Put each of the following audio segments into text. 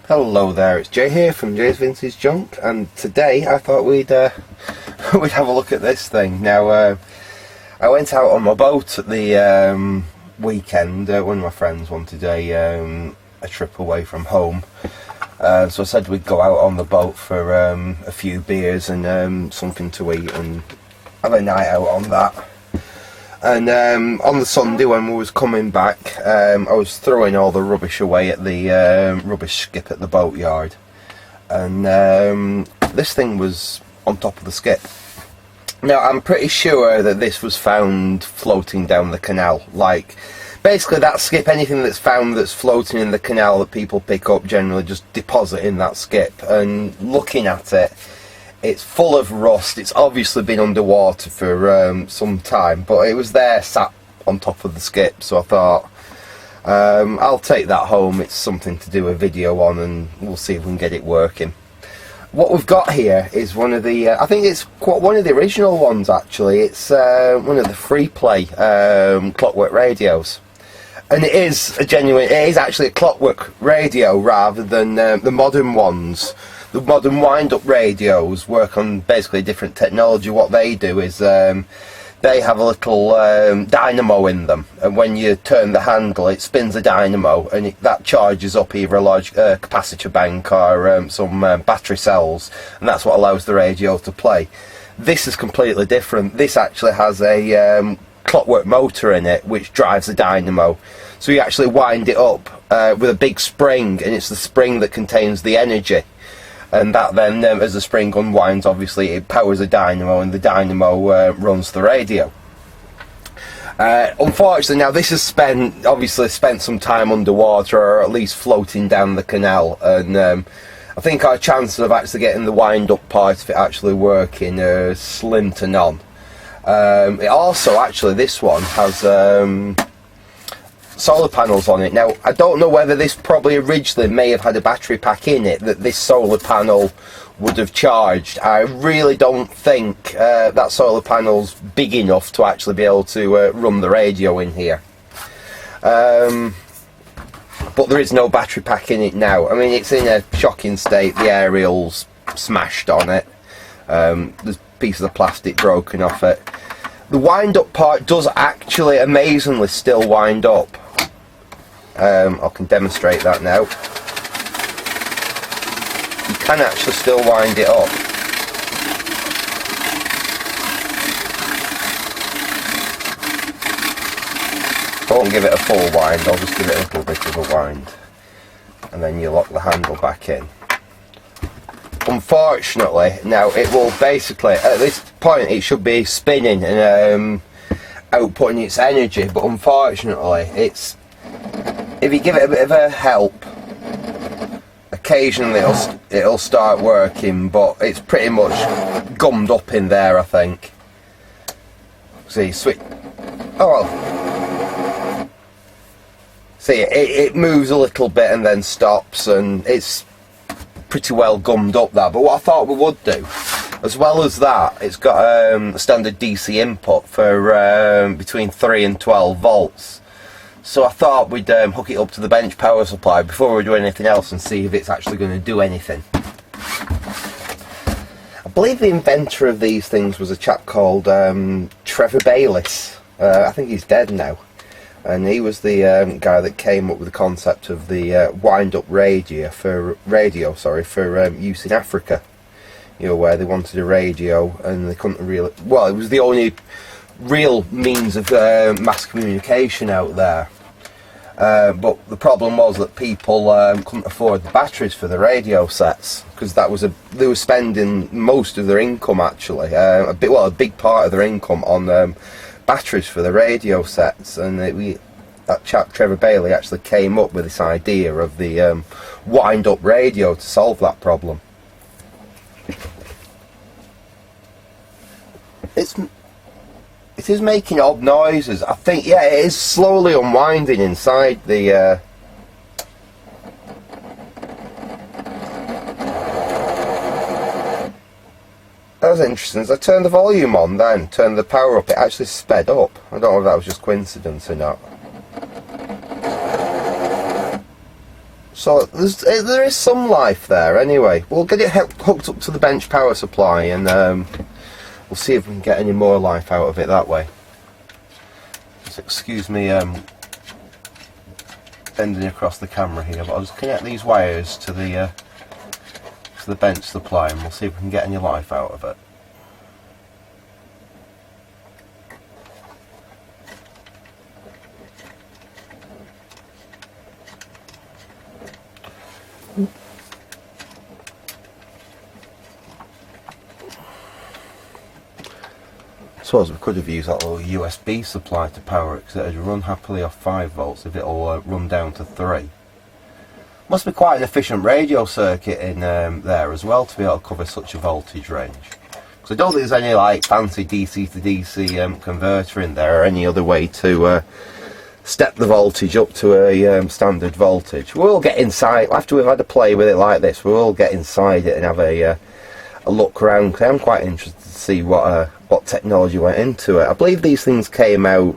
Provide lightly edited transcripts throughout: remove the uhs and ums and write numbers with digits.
Hello there, it's Jay here from Jay's Vintage Junk, and today I thought we'd we'd have a look at this thing. Now, I went out on my boat at the weekend. One of my friends wanted a trip away from home, so I said we'd go out on the boat for a few beers and something to eat and have a night out on that. And on the Sunday when we was coming back, I was throwing all the rubbish away at the rubbish skip at the boatyard, and this thing was on top of the skip. Now I'm pretty sure that this was found floating down the canal. Like, basically that skip, anything that's found that's floating in the canal that people pick up, generally just deposit in that skip. And looking at it, it's full of rust. It's obviously been underwater for some time, but it was there sat on top of the skip, so I thought I'll take that home. It's something to do a video on, and we'll see if we can get it working. What we've got here is one of the I think it's one of the original ones actually. It's one of the Freeplay clockwork radios, and it is actually a clockwork radio rather than the modern ones. The modern wind-up radios work on basically different technology. What they do is they have a little dynamo in them, and when you turn the handle it spins a dynamo, and that charges up either a large capacitor bank or some battery cells, and that's what allows the radio to play. This is completely different. This actually has a clockwork motor in it which drives the dynamo, so you actually wind it up with a big spring, and it's the spring that contains the energy. And that then, as the spring unwinds, obviously it powers a dynamo, and the dynamo runs the radio. Unfortunately, now this has obviously spent some time underwater, or at least floating down the canal, and I think our chances of actually getting the wind-up part of it actually working are slim to none. It also, actually, this one has solar panels on it. Now I don't know whether this probably originally may have had a battery pack in it that this solar panel would have charged. I really don't think that solar panel's big enough to actually be able to run the radio in here, but there is no battery pack in it now. I mean, it's in a shocking state. The aerial's smashed on it, there's pieces of plastic broken off it. The wind-up part does actually amazingly still wind up. I can demonstrate that now. You can actually still wind it up. I won't give it a full wind, I'll just give it a little bit of a wind, and then you lock the handle back in. Unfortunately, now it will basically, at this point it should be spinning and outputting its energy, but unfortunately it's, if you give it a bit of a help, occasionally it'll start working, but it's pretty much gummed up in there, I think. See, switch. Oh well. See, it moves a little bit and then stops, and it's pretty well gummed up there. But what I thought we would do, as well as that, it's got a standard DC input for between 3 and 12 volts. So I thought we'd hook it up to the bench power supply before we do anything else and see if it's actually going to do anything. I believe the inventor of these things was a chap called Trevor Bayliss. I think he's dead now. And he was the guy that came up with the concept of the wind-up radio for use in Africa. You know, where they wanted a radio and they couldn't really. Well, it was the only real means of mass communication out there. But the problem was that people couldn't afford the batteries for the radio sets, because they were spending most of their income actually, a big part of their income on batteries for the radio sets, and that chap Trevor Bailey actually came up with this idea of the wind-up radio to solve that problem. It is making odd noises. I think, yeah, it is slowly unwinding inside the that was interesting. As I turned the volume on, then turned the power up, it actually sped up. I don't know if that was just coincidence or not. So there is some life there anyway. We'll get it hooked up to the bench power supply, and we'll see if we can get any more life out of it that way. Just excuse me bending across the camera here, but I'll just connect these wires to the bench supply, and we'll see if we can get any life out of it. I suppose we could have used that little USB supply to power it, because it would run happily off 5 volts if it'll run down to 3. Must be quite an efficient radio circuit in there as well to be able to cover such a voltage range. Because I don't think there's any like fancy DC to DC converter in there, or any other way to step the voltage up to a standard voltage. We'll get inside, after we've had a play with it like this, we'll get inside it and have a look around, because I'm quite interested to see what technology went into it. I believe these things came out,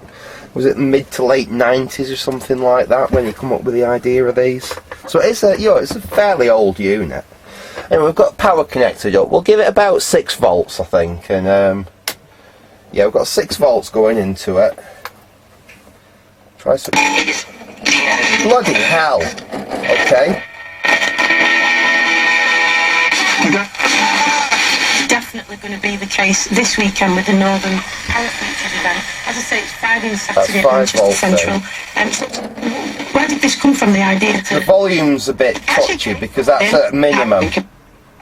was it mid to late 90s or something like that, when you come up with the idea of these. So it's a fairly old unit. And we've got power connected up. We'll give it about 6 volts, I think, and yeah, we've got 6 volts going into it. Try some. Bloody hell! Okay. Definitely going to be the case this weekend with the Northern Halifax event. As I say, it's Friday and Saturday at Manchester Central. Where did this come from, the idea to... The volume's a bit touchy because that's at minimum.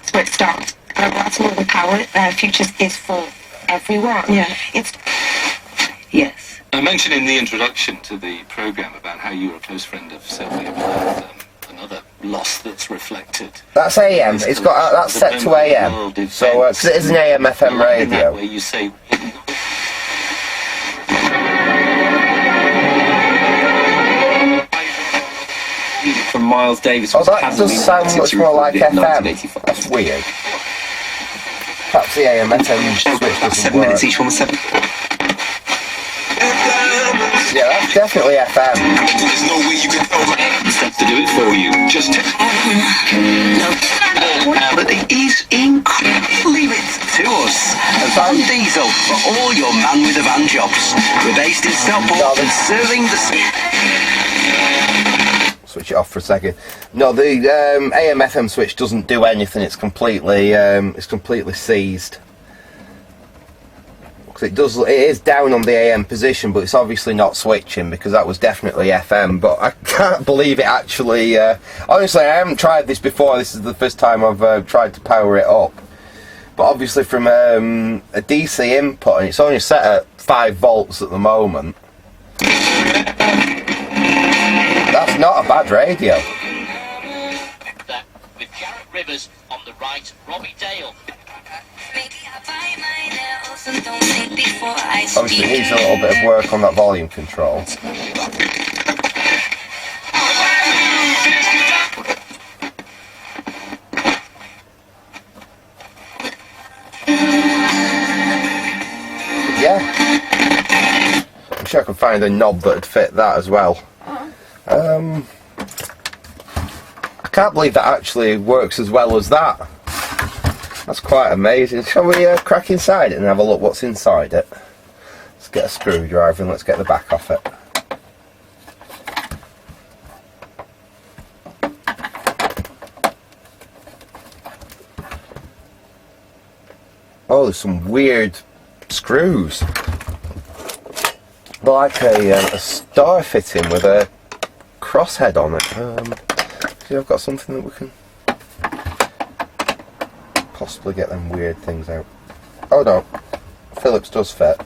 So it starts. That's Northern Power. Futures is for everyone. Yeah. It's... Yes. I mentioned in the introduction to the programme about how you were a close friend of Sylvia Plath, another loss that's reflected. That's AM. It's got that's set to AM. So cause it is an AM FM radio. Where you say from Miles Davis. Oh, that does sound much more like FM. That's weird. Perhaps the AM FM switch doesn't 7 minutes work. each, 1 7. Yeah, that's definitely FM. There's no way you can steps to do it for you. Just but it is incredible. Leave it to us. Van Diesel for all your man with a van jobs. We're based in Stockport and serving the switch it off for a second. No, the AM FM switch doesn't do anything. It's completely seized. It is down on the AM position, but it's obviously not switching because that was definitely FM. But I can't believe it actually. Honestly, I haven't tried this before. This is the first time I've tried to power it up. But obviously, from a DC input, and it's only set at 5 volts at the moment. That's not a bad radio. With Garrett Rivers on the right, Robbie Dale. Obviously it needs a little bit of work on that volume control. Yeah. I'm sure I could find a knob that would fit that as well. I can't believe that actually works as well as that. That's quite amazing. Shall we crack inside it and have a look what's inside it? Let's get a screwdriver and let's get the back off it. Oh, there's some weird screws. They're like a star fitting with a crosshead on it. See, I've got something that we can possibly get them weird things out. Oh no, Phillips does fit.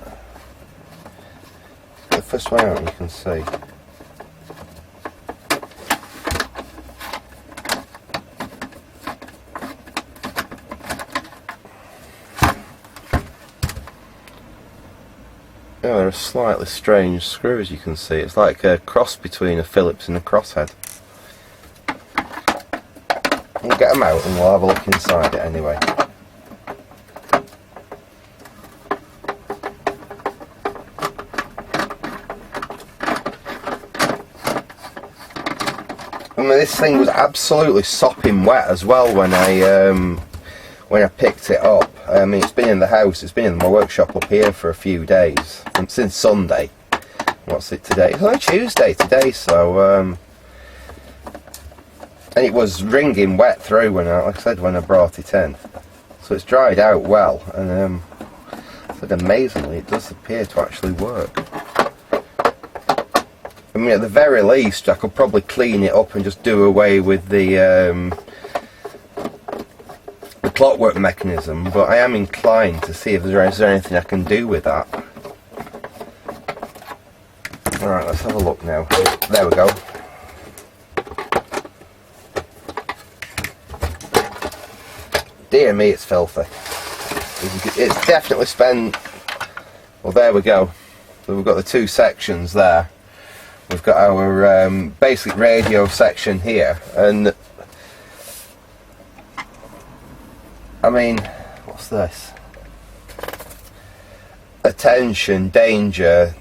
The first one out, you can see. Yeah, they're a slightly strange screw, as you can see. It's like a cross between a Phillips and a crosshead. We'll get them out and we'll have a look inside it anyway. I mean, this thing was absolutely sopping wet as well when I picked it up. I mean, it's been in the house, it's been in my workshop up here for a few days, and since Sunday. What's it today? It's only Tuesday today, so and it was wringing wet through when like I said, when I brought it in. So it's dried out well, and but amazingly, it does appear to actually work. I mean, at the very least, I could probably clean it up and just do away with the clockwork mechanism, but I am inclined to see if there's anything I can do with that. Alright, let's have a look now. There we go. Dear me, it's filthy. It's definitely spent... Well, there we go. So we've got the two sections there. We've got our basic radio section here, and I mean, what's this? Attention, danger,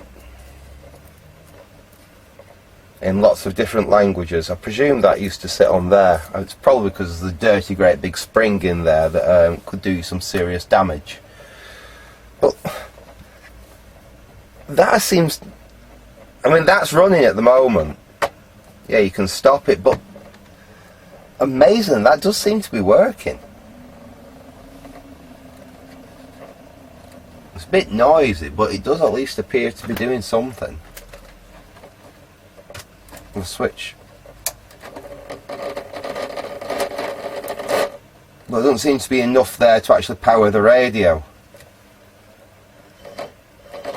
in lots of different languages. I presume that used to sit on there. It's probably because of the dirty great big spring in there that could do you some serious damage. But that seems... I mean, that's running at the moment. Yeah, you can stop it, but amazing, that does seem to be working. It's a bit noisy, but it does at least appear to be doing something. We'll switch. Well, there doesn't seem to be enough there to actually power the radio.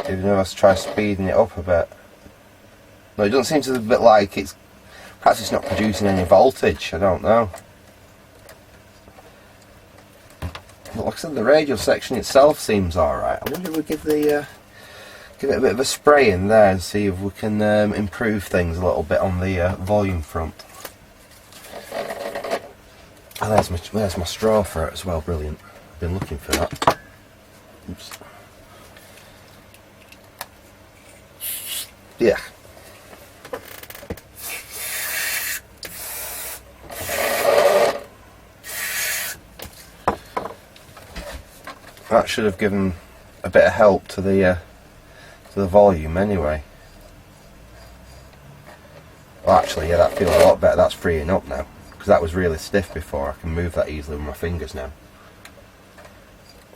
Even though let's try speeding it up a bit. No, it doesn't seem to be a bit like it's... Perhaps it's not producing any voltage, I don't know. But like I said, the radio section itself seems alright. I wonder if we give it a bit of a spray in there and see if we can improve things a little bit on the volume front. Oh, there's my straw for it as well, brilliant. I've been looking for that. Oops. Yeah. That should have given a bit of help to the volume anyway. Well, actually, yeah, that feels a lot better. That's freeing up now, because that was really stiff before. I can move that easily with my fingers now.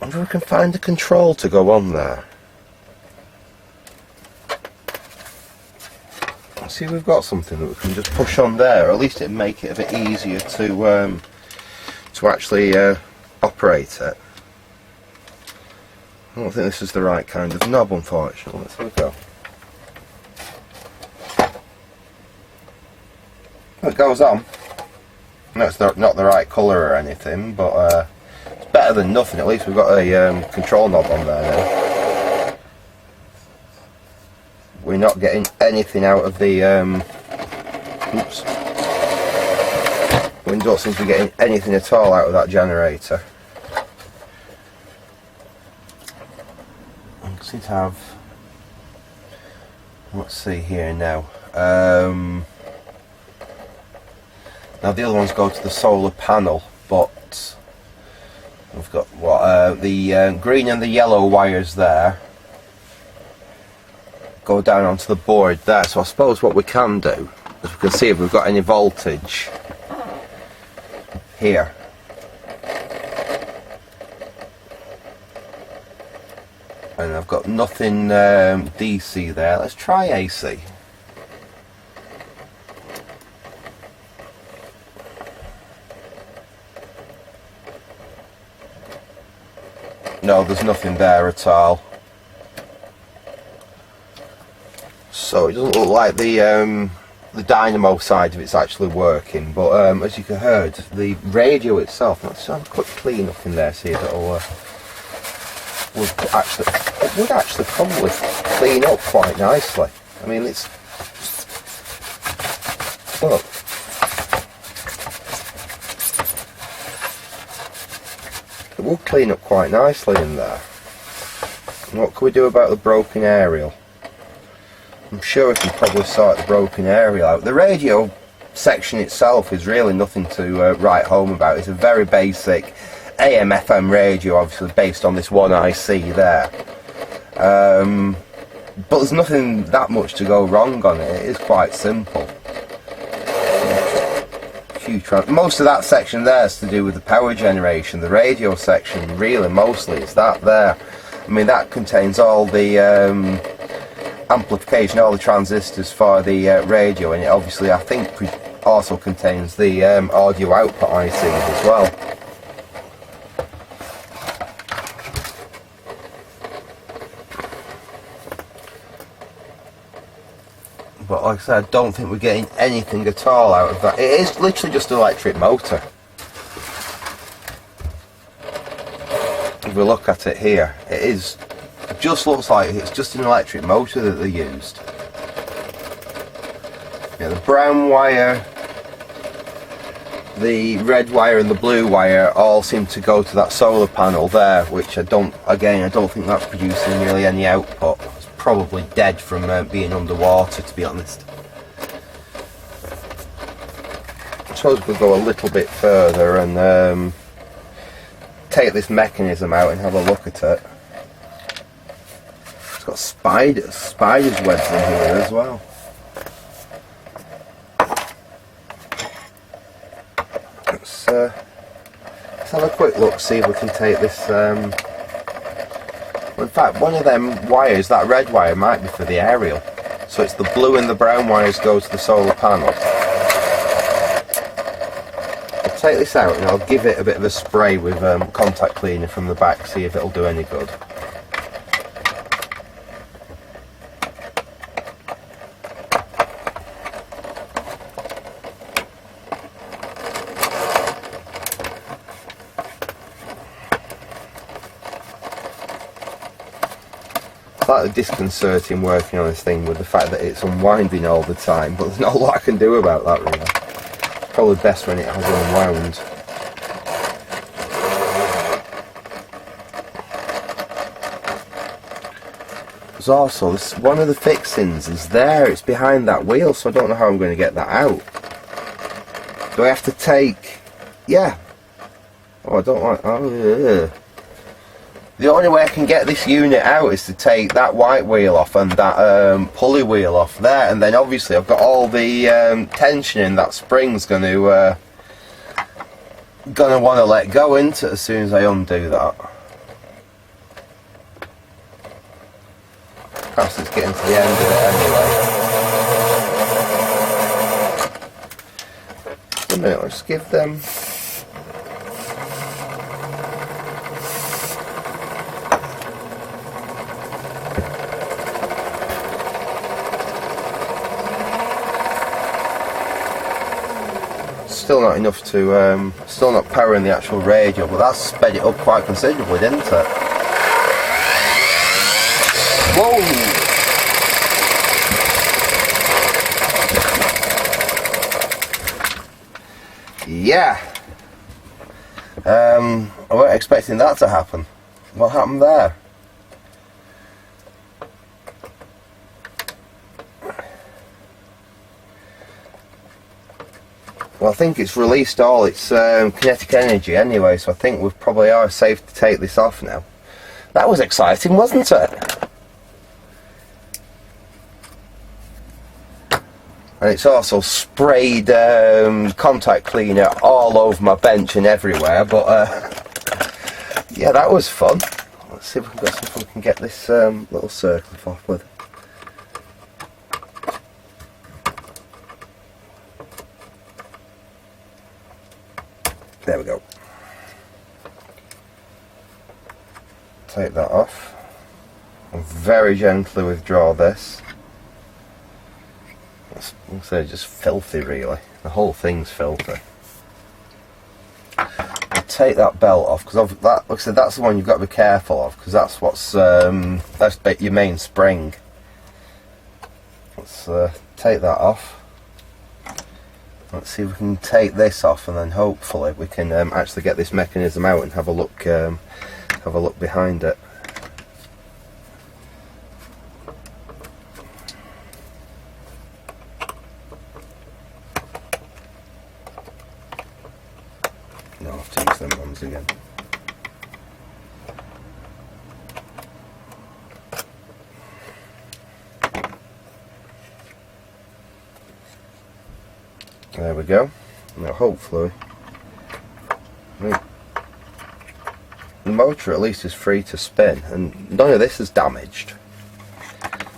I wonder if I can find a control to go on there. Let's see if we've got something that we can just push on there, or at least it'd make it a bit easier to actually operate it. I don't think this is the right kind of knob, unfortunately. Let's have a go. It goes on. No, it's not the right colour or anything, but it's better than nothing. At least we've got a control knob on there now. We're not getting anything out of the... oops. We don't seem to be getting anything at all out of that generator. Seem to have, let's see here now. Now the other ones go to the solar panel, but we've got what the green and the yellow wires there go down onto the board there. So I suppose what we can do is we can see if we've got any voltage here. And I've got nothing DC there. Let's try AC. No, there's nothing there at all. So it doesn't look like the dynamo side of it's actually working. But as you can heard, the radio itself. Let's have a quick clean up in there. See if it'll. It would actually probably clean up quite nicely. I mean, it's... Look. It would clean up quite nicely in there. And what can we do about the broken aerial? I'm sure we can probably sort the broken aerial out. The radio section itself is really nothing to write home about. It's a very basic AM/FM radio, obviously based on this one IC there. But there's nothing that much to go wrong on it. It is quite simple. Most of that section there is to do with the power generation. The radio section, really, mostly is that there. I mean, that contains all the amplification, all the transistors for the radio, and it obviously, I think, also contains the audio output ICs as well. But like I said, I don't think we're getting anything at all out of that. It is literally just an electric motor. If we look at it here, it just looks like it's just an electric motor that they used. Yeah, the brown wire, the red wire and the blue wire all seem to go to that solar panel there, which I don't think that's producing really any output. Probably dead from being underwater, to be honest. I suppose we'll go a little bit further and take this mechanism out and have a look at it. It's got spiders webs in here as well. Let's have a quick look, see if we can take this. In fact, one of them wires, that red wire, might be for the aerial. So it's the blue and the brown wires go to the solar panel. I'll take this out and I'll give it a bit of a spray with contact cleaner from the back, see if it'll do any good. Slightly disconcerting working on this thing with the fact that it's unwinding all the time, but there's not a lot I can do about that really. It's probably best when it has unwound. There's also one of the fixings is there, it's behind that wheel, so I don't know how I'm going to get that out. Do I have to take... yeah. Oh, I don't like... oh, yeah. The only way I can get this unit out is to take that white wheel off and that pulley wheel off there, and then obviously I've got all the tension in that spring's going to want to let go into it as soon as I undo that. Perhaps it's getting to the end of it anyway. A minute, let's give them... Still not enough to, still not powering the actual radio, but that's sped it up quite considerably, didn't it? Whoa! Yeah! I weren't expecting that to happen. What happened there? Well, I think it's released all its kinetic energy anyway, so I think we probably are safe to take this off now. That was exciting, wasn't it? And it's also sprayed contact cleaner all over my bench and everywhere, but yeah, that was fun. Let's see if we've got something we can get this little circle off with. There we go. Take that off and very gently withdraw this. It's just filthy really. The whole thing's filthy. I'll take that belt off because that, like I said, that's the one you've got to be careful of because that's what's that's your main spring. Let's take that off. Let's see if we can take this off, and then hopefully we can actually get this mechanism out and have a look behind it. No, I'll have to use them ones again. There we go. Now hopefully the motor at least is free to spin and none of this is damaged.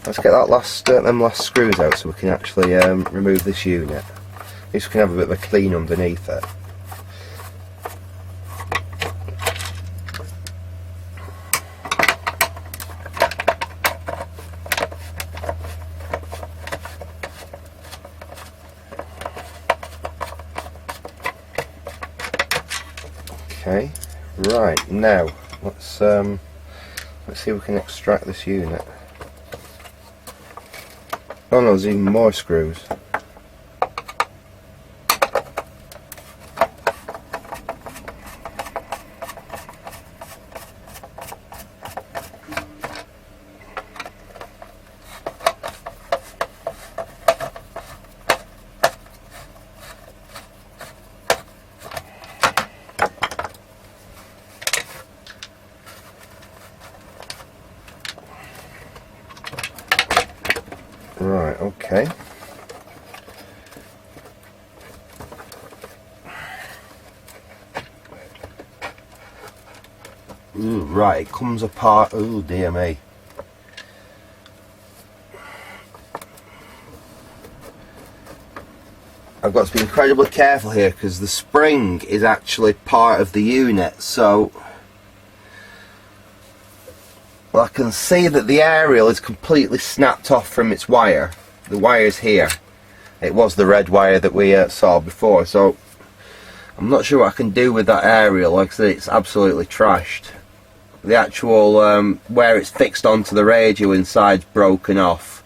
Let's get that them last screws out so we can actually remove this unit. At least we can have a bit of a clean underneath it. Okay, right, now let's see if we can extract this unit. Oh no, there's even more screws. Right, okay. Ooh, right, it comes apart. Oh dear me. I've got to be incredibly careful here because the spring is actually part of the unit, so well, I can see that the aerial is completely snapped off from its wire. The wire's here. It was the red wire that we saw before, so I'm not sure what I can do with that aerial. Like I said, it's absolutely trashed. The actual where it's fixed onto the radio inside's broken off.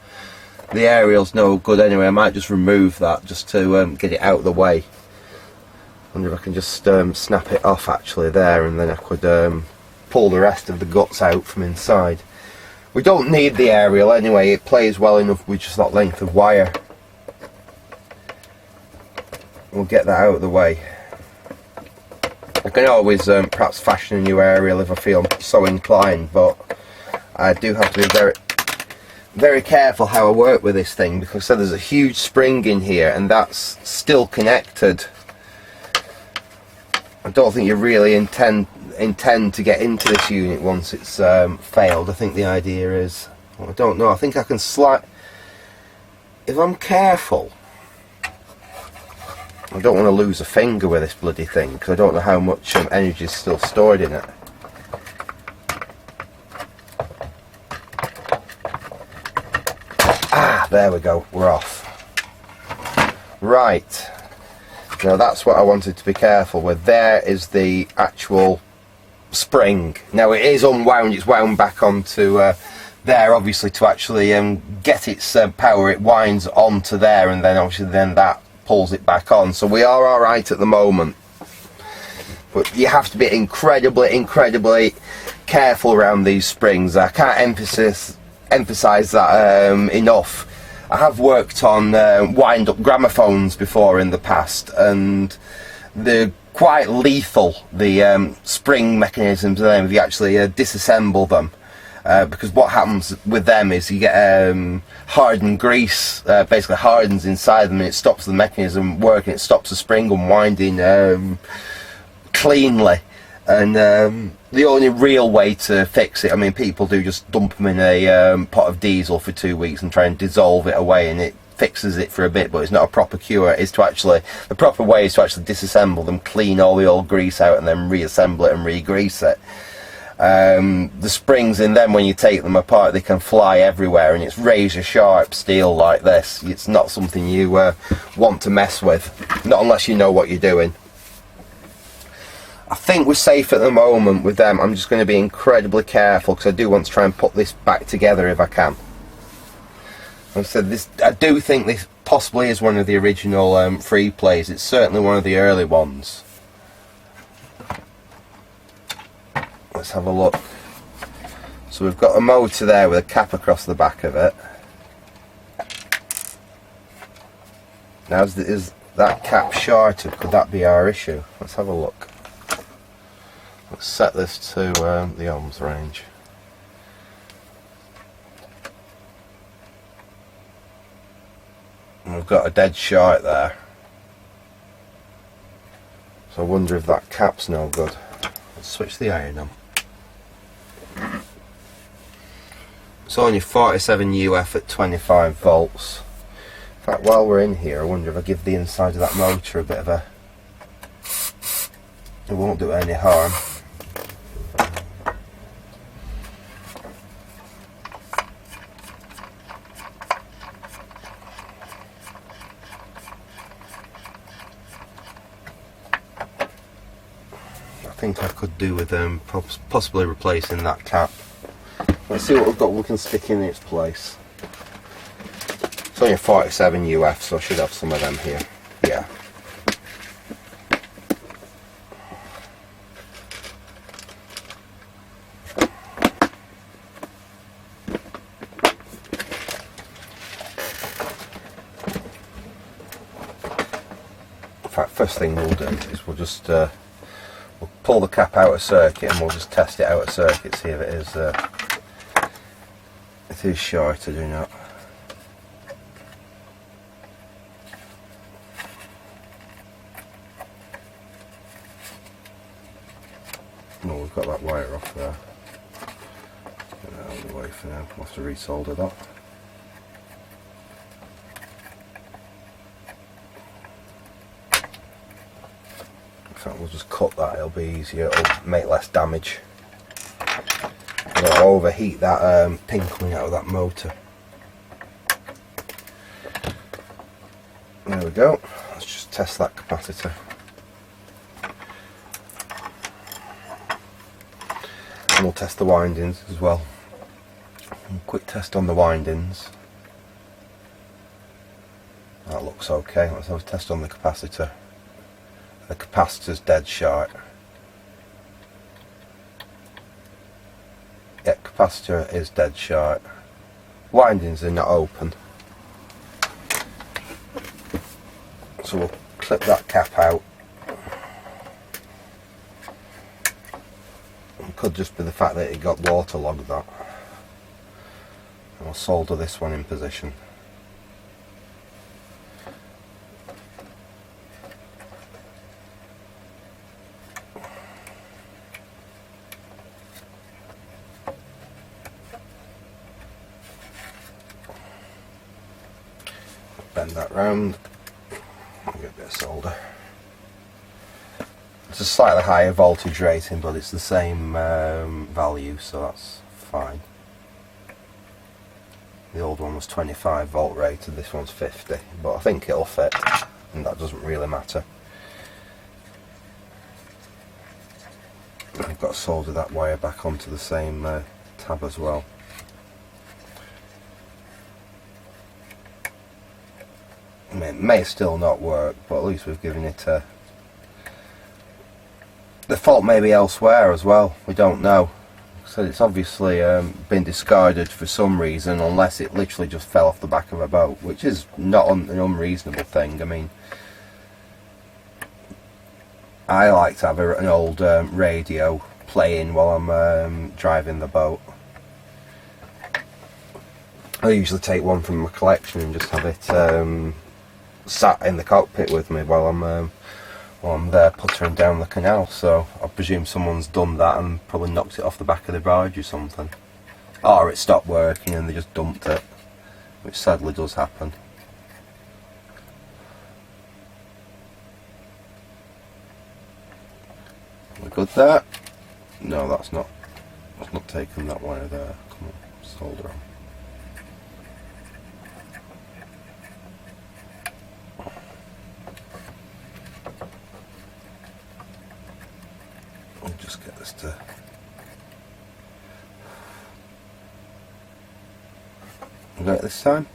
The aerial's no good anyway. I might just remove that just to get it out of the way. I wonder if I can just snap it off actually there, and then I could pull the rest of the guts out from inside. We don't need the aerial anyway, it plays well enough with just that length of wire. We'll get that out of the way. I can always perhaps fashion a new aerial if I feel so inclined, but I do have to be very, very careful how I work with this thing, because there's a huge spring in here and that's still connected. I don't think you really intend to get into this unit once it's failed. I think the idea is, well, I don't know, I think I can slide, if I'm careful. I don't want to lose a finger with this bloody thing because I don't know how much energy is still stored in it. Ah, there we go, we're off. Right, now that's what I wanted to be careful with. There is the actual spring. Now it is unwound, it's wound back onto there obviously to actually get its power. It winds onto there and then obviously that pulls it back on, so we are alright at the moment, but you have to be incredibly careful around these springs. I can't emphasize that enough. I have worked on wind up gramophones before in the past and they're quite lethal, the spring mechanisms of them, if you actually disassemble them. Because what happens with them is you get hardened grease, basically hardens inside them, and it stops the mechanism working, it stops the spring unwinding cleanly. And the only real way to fix it, I mean, people do just dump them in a pot of diesel for 2 weeks and try and dissolve it away, and it fixes it for a bit, but it's not a proper cure. It's to actually, the proper way is to actually disassemble them, clean all the old grease out, and then reassemble it and re-grease it. The springs in them, when you take them apart, they can fly everywhere, and it's razor sharp steel like this. It's not something you want to mess with, not unless you know what you're doing. I think we're safe at the moment with them. I'm just going to be incredibly careful because I do want to try and put this back together if I can. Like I said, I do think this possibly is one of the original Freeplays. It's certainly one of the early ones. Let's have a look. So we've got a motor there with a cap across the back of it. Now is that cap shorted? Could that be our issue? Let's have a look. Let's set this to the ohms range. And we've got a dead short there. So I wonder if that cap's no good. Let's switch the iron on. It's only 47 UF at 25 volts. In fact, while we're in here, I wonder if I give the inside of that motor a bit of a... It won't do any harm. I think I could do with possibly replacing that cap. Let's see what we've got we can stick in its place. It's only a 47 UF, so I should have some of them here. Yeah. In fact, first thing we'll do is we'll just we'll pull the cap out of circuit and we'll just test it out of circuit, see if it is short or do not. No, we've got that wire off there. Get that out of the way for now. We'll have to resolder that. In fact, we'll just cut that, it'll be easier, it'll make less damage. It'll overheat that pin coming out of that motor. There we go. Let's just test that capacitor. And we'll test the windings as well. Quick test on the windings. That looks okay. Let's have a test on the capacitor. The capacitor's dead short. Yeah, capacitor is dead short. Windings are not open. So we'll clip that cap out. It could just be the fact that it got waterlogged, that. And we'll solder this one in position. Bend that round. Get a bit of solder. It's a slightly higher voltage rating, but it's the same value, so that's fine. The old one was 25 volt rated, this one's 50, but I think it'll fit, and that doesn't really matter. I've got to solder that wire back onto the same tab as well. It may still not work, but at least we've given it a... The fault may be elsewhere as well, we don't know. So it's obviously been discarded for some reason, unless it literally just fell off the back of a boat, which is not an unreasonable thing. I mean, I like to have an old radio playing while I'm driving the boat. I usually take one from my collection and just have it sat in the cockpit with me while I'm there puttering down the canal. So I presume someone's done that and probably knocked it off the back of the barge or something, or it stopped working and they just dumped it, which sadly does happen. We're good there? No, that's not taking that wire there. Come on, solder on. Just get this to... We got it this time?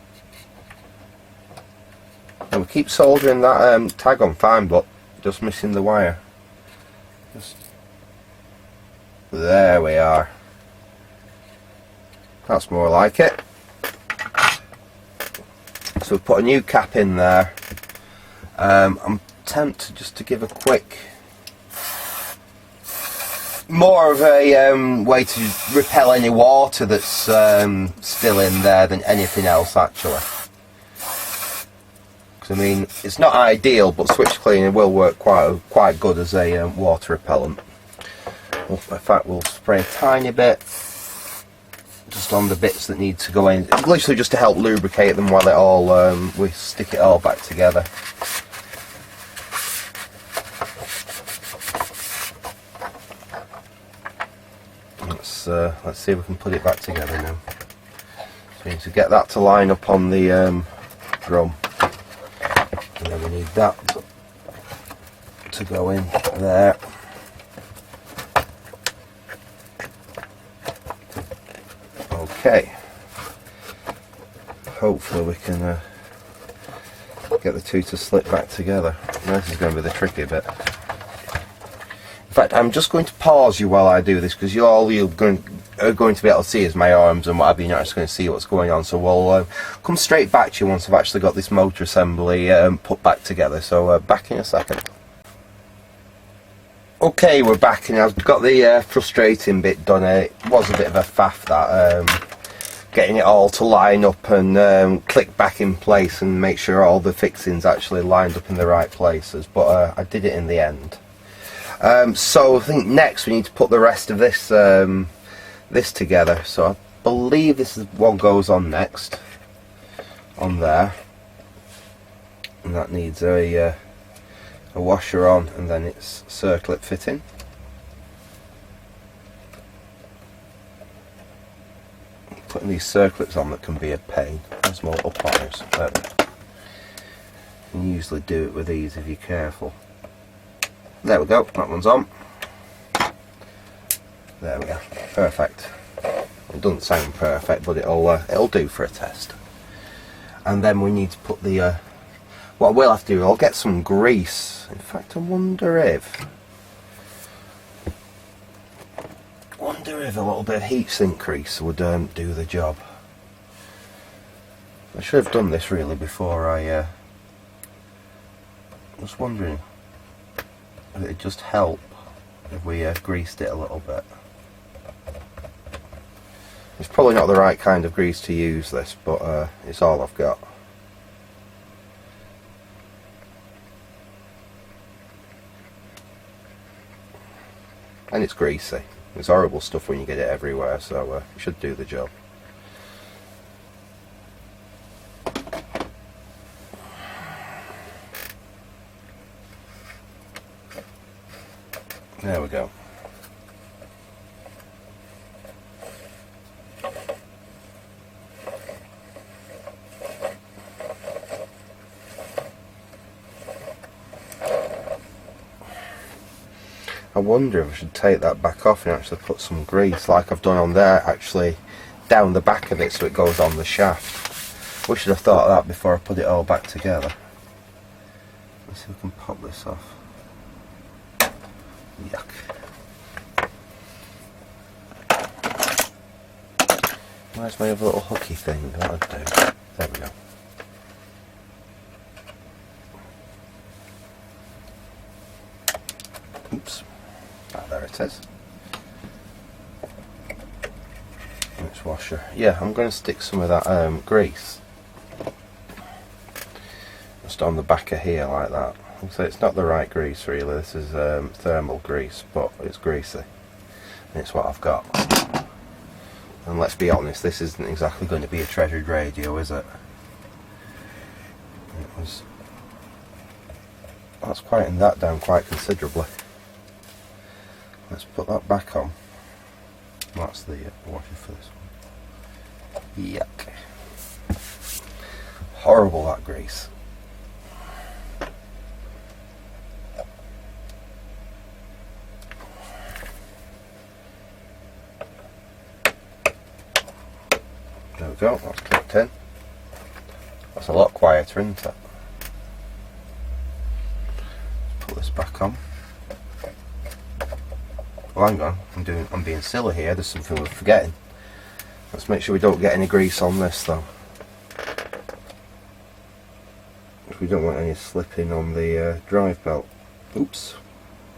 And we keep soldering that tag on fine, but just missing the wire. Just... There we are. That's more like it. So we put a new cap in there. I'm tempted just to give a quick more of a way to repel any water that's still in there than anything else, actually. Because I mean, it's not ideal, but switch cleaner will work quite good as a water repellent. In fact, we'll spray a tiny bit just on the bits that need to go in, literally just to help lubricate them while it all we stick it all back together. Let's see if we can put it back together now. So we need to get that to line up on the drum, and then we need that to go in there. Okay, hopefully we can get the two to slip back together. Now this is going to be the tricky bit. In fact, I'm just going to pause you while I do this, because all you're going to be able to see is my arms and what have you. You're not just going to see what's going on. So we'll come straight back to you once I've actually got this motor assembly put back together. So back in a second. Okay, we're back, and I've got the frustrating bit done. It was a bit of a faff, that getting it all to line up and click back in place and make sure all the fixings actually lined up in the right places, but I did it in the end. So I think next we need to put the rest of this this together. So I believe this is what goes on next on there, and that needs a washer on, and then it's circlip fitting. Putting these circlets on that can be a pain. There's multiple pliers. You can usually do it with these if you're careful. There we go, that one's on. There we go, perfect. It doesn't sound perfect, but it'll do for a test. And then we need to put the what we'll have to do, I'll get some grease. In fact, I wonder if a little bit of heatsink grease would do the job. I should have done this really before I was wondering if it'd just help if we greased it a little bit. It's probably not the right kind of grease to use this, but it's all I've got. And it's greasy. It's horrible stuff when you get it everywhere, so it should do the job. There we go. I wonder if I should take that back off and actually put some grease like I've done on there, actually down the back of it so it goes on the shaft. We should have thought of that before I put it all back together. Let's see if we can pop this off. Yuck. Where's my other little hooky thing? That'll do. There we go. Oops. Ah, there it is. Which washer? Yeah, I'm going to stick some of that grease just on the back of here like that. So it's not the right grease really, this is thermal grease, but it's greasy. And it's what I've got. And let's be honest, this isn't exactly going to be a treasured radio, is it? That's quieting that down quite considerably. Let's put that back on. That's the washer for this one. Yuck. Horrible, that grease. There we go, that's clipped in. That's a lot quieter, isn't it? Let's put this back on. Well, hang on, I'm being silly here, there's something we're forgetting. Let's make sure we don't get any grease on this though. We don't want any slipping on the drive belt. Oops,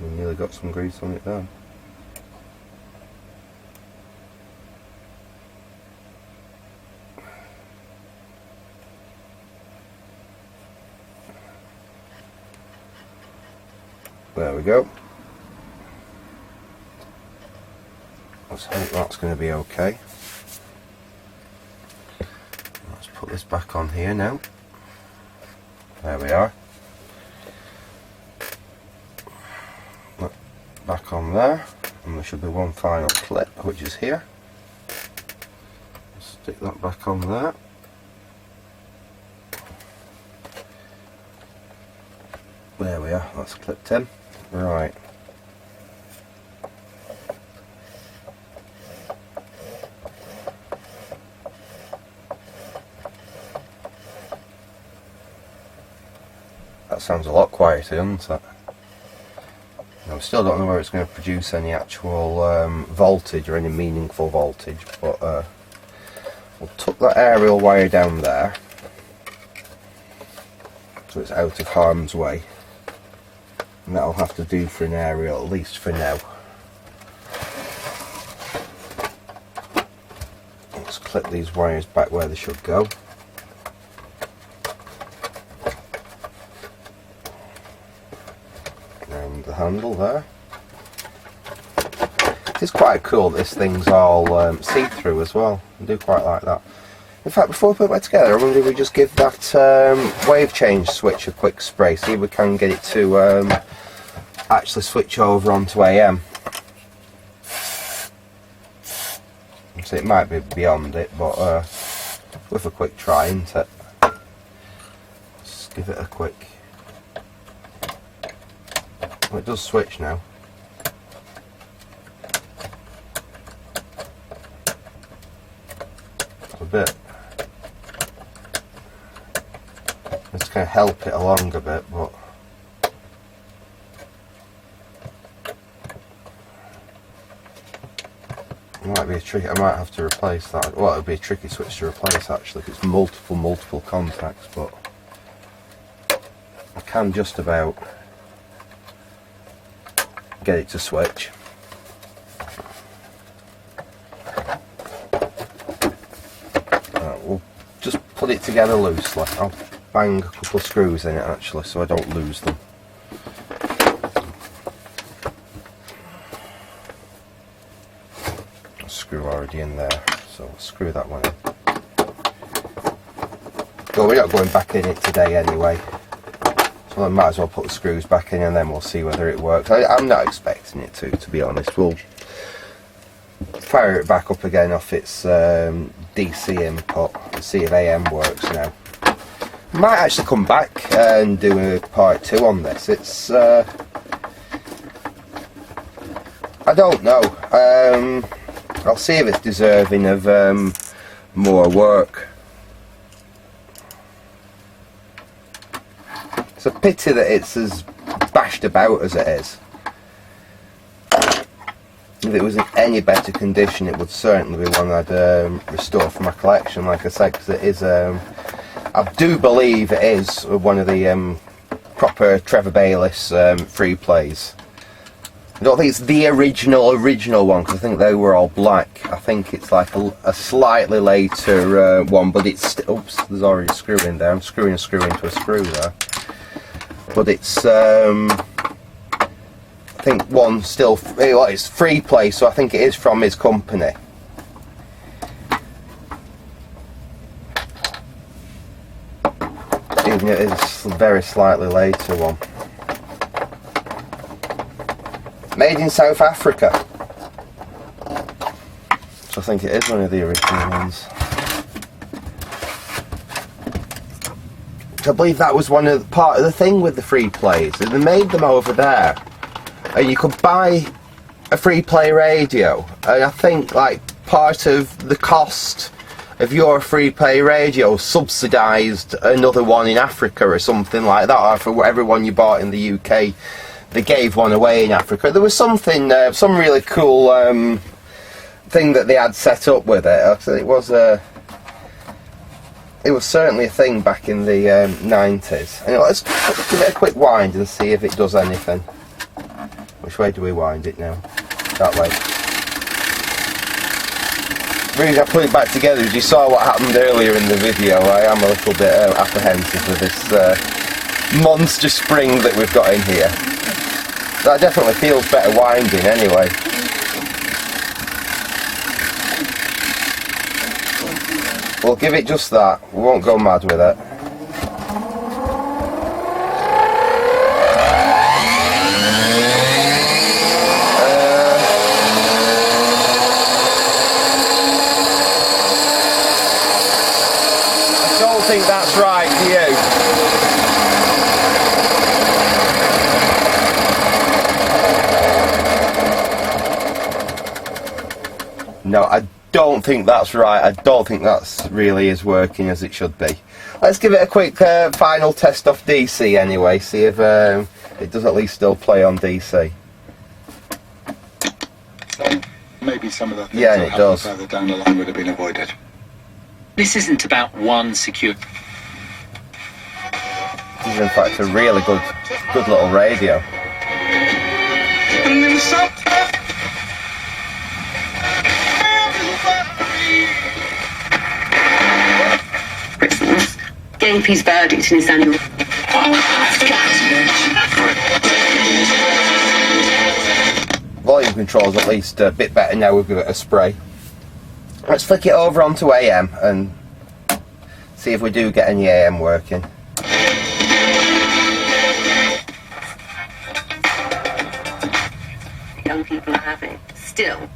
we nearly got some grease on it there. There we go. Let's hope that's going to be okay. Let's put this back on here now. There we are. Back on there, and there should be one final clip, which is here. Stick that back on there. There we are, that's clipped in. Right. That sounds a lot quieter, doesn't it? I still don't know whether it's going to produce any actual voltage or any meaningful voltage, but we'll tuck that aerial wire down there so it's out of harm's way, and that'll have to do for an aerial, at least for now. Let's clip these wires back where they should go. The handle there. It's quite cool, this thing's all see-through as well. I do quite like that. In fact, before we put it back together, I wonder if we just give that wave change switch a quick spray, see if we can get it to actually switch over onto AM. So it might be beyond it, but with a quick try, isn't it? Just give it a quick. Well, it does switch now. A bit. It's going to help it along a bit, but it might be a tricky. I might have to replace that. Well, it'll be a tricky switch to replace actually, because it's multiple contacts, but I can just about get it to switch. We'll just put it together loosely. I'll bang a couple of screws in it actually so I don't lose them. A screw already in there, so we'll screw that one in. Well, we're not going back in it today anyway, so I might as well put the screws back in and then we'll see whether it works. I'm not expecting it to be honest. We'll fire it back up again off its DC input and see if AM works now. Might actually come back and do a part 2 on this. It's I don't know. I'll see if it's deserving of more work. It's a pity that it's as bashed about as it is. If it was in any better condition, it would certainly be one I'd restore for my collection, like I said, because it is, I do believe it is one of the proper Trevor Bayliss Freeplays. I don't think it's the original one, because I think they were all black. I think it's like a slightly later one, but it's, oops, there's already a screw in there. I'm screwing a screw into a screw there. But it's, I think one still, well, it's Freeplay, so I think it is from his company. Even if it's a very slightly later one. Made in South Africa. So I think it is one of the original ones. I believe that was part of the thing with the Freeplays. They made them over there, and you could buy a Freeplay radio, and I think like part of the cost of your Freeplay radio subsidised another one in Africa or something like that, or for every one you bought in the UK they gave one away in Africa. There was something, some really cool thing that they had set up with it. It was certainly a thing back in the 90s. Anyway, let's give it a quick wind and see if it does anything. Which way do we wind it now? That way. The reason I put it back together is you saw what happened earlier in the video. I am a little bit apprehensive of this monster spring that we've got in here. That definitely feels better winding anyway. We'll give it just that, we won't go mad with it. I don't think that's right, do you? No, I don't think that's right. I don't think that's really is working as it should be. Let's give it a quick final test off DC anyway, see if it does at least still play on DC. So maybe some of the things yeah, that it does. further down the line would have been avoided. This isn't about one secure. This is in fact a really good little radio. Gave his verdict in his annual. Volume control's at least a bit better now. We'll give it a spray. Let's flick it over onto AM and see if we do get any AM working. Young people are having still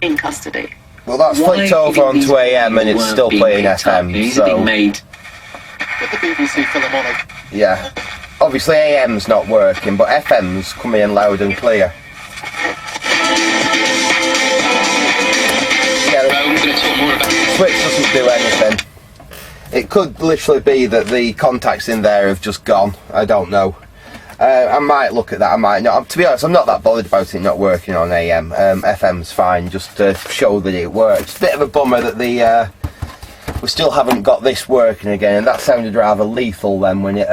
in custody. Well, that's flicked over onto AM and it's still playing FM. So made. With the BBC Philharmonic. Yeah, obviously AM's not working, but FM's coming in loud and clear. Yeah, the switch doesn't do anything. It could literally be that the contacts in there have just gone. I don't know. I might look at that, I might not. To be honest, I'm not that bothered about it not working on AM. FM's fine, just to show that it works. It's a bit of a bummer that we still haven't got this working again, and that sounded rather lethal then when it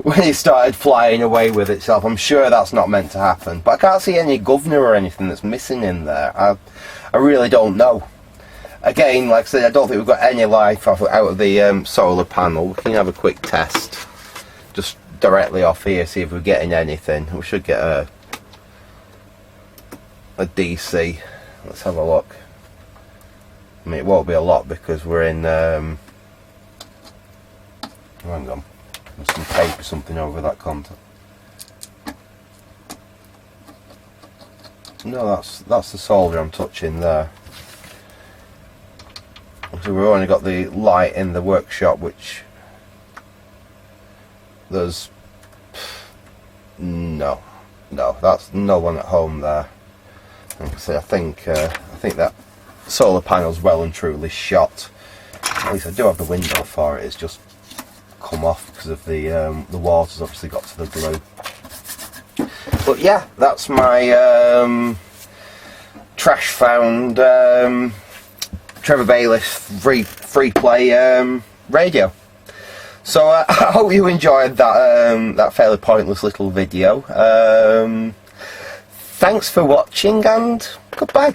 when it started flying away with itself. I'm sure that's not meant to happen, but I can't see any governor or anything that's missing in there. I really don't know. Again, like I said, I don't think we've got any life out of the solar panel. We can have a quick test, just directly off here, see if we're getting anything. We should get a DC. Let's have a look. I mean, it won't be a lot because we're in. Hang on, there's some tape or something over that contact. No, that's the solder I'm touching there. So we've only got the light in the workshop, which there's no, that's no one at home there. Like I said, I think that solar panel's well and truly shot. At least I do have the window for it. It's just come off because of the water's obviously got to the glue. But yeah, that's my trash found Trevor Bayliss Freeplay radio. So I hope you enjoyed that fairly pointless little video. Thanks for watching and goodbye.